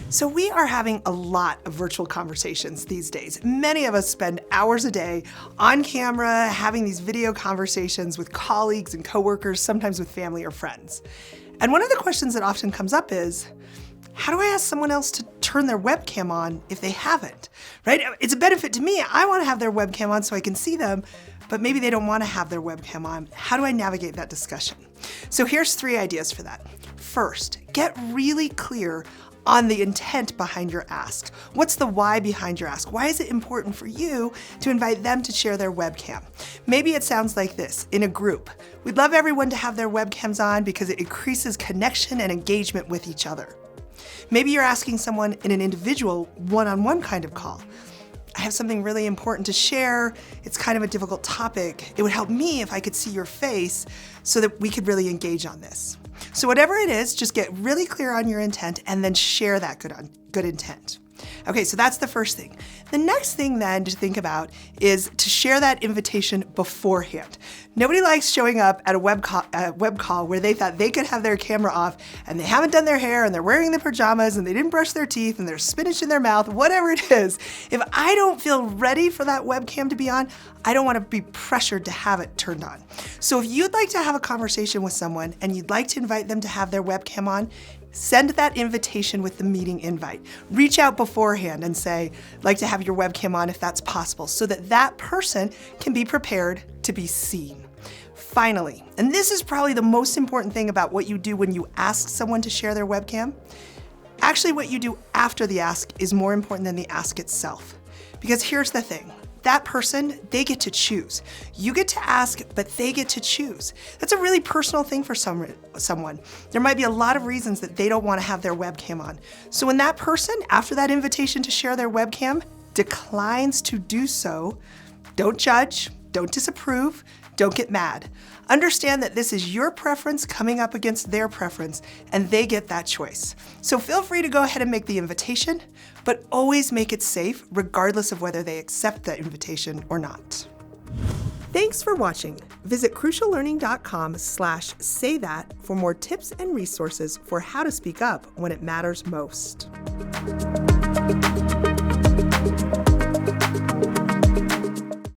So we are having a lot of virtual conversations these days. Many of us spend hours a day on camera, having these video conversations with colleagues and coworkers, sometimes with family or friends. And one of the questions that often comes up is, how do I ask someone else to turn their webcam on if they haven't, right? It's a benefit to me. I want to have their webcam on so I can see them, but maybe they don't want to have their webcam on. How do I navigate that discussion? So here's 3 ideas for that. First, get really clear on the intent behind your ask. What's the why behind your ask? Why is it important for you to invite them to share their webcam? Maybe it sounds like this in a group. We'd love everyone to have their webcams on because it increases connection and engagement with each other. Maybe you're asking someone in an individual one-on-one kind of call. I have something really important to share. It's kind of a difficult topic. It would help me if I could see your face so that we could really engage on this. So whatever it is, just get really clear on your intent and then share that good intent. Okay, so that's the first thing. The next thing then to think about is to share that invitation beforehand. Nobody likes showing up at a web call where they thought they could have their camera off and they haven't done their hair and they're wearing their pajamas and they didn't brush their teeth and there's spinach in their mouth, whatever it is. If I don't feel ready for that webcam to be on, I don't want to be pressured to have it turned on. So if you'd like to have a conversation with someone and you'd like to invite them to have their webcam on, send that invitation with the meeting invite. Reach out beforehand and say, I'd like to have your webcam on if that's possible, so that that person can be prepared to be seen. Finally, and this is probably the most important thing about what you do when you ask someone to share their webcam, actually what you do after the ask is more important than the ask itself. Because here's the thing. That person, they get to choose. You get to ask, but they get to choose. That's a really personal thing for someone. There might be a lot of reasons that they don't want to have their webcam on. So when that person, after that invitation to share their webcam, declines to do so, don't judge, don't disapprove, don't get mad. Understand that this is your preference coming up against their preference, and they get that choice. So feel free to go ahead and make the invitation, but always make it safe, regardless of whether they accept that invitation or not. Thanks for watching. Visit cruciallearning.com/saythat for more tips and resources for how to speak up when it matters most.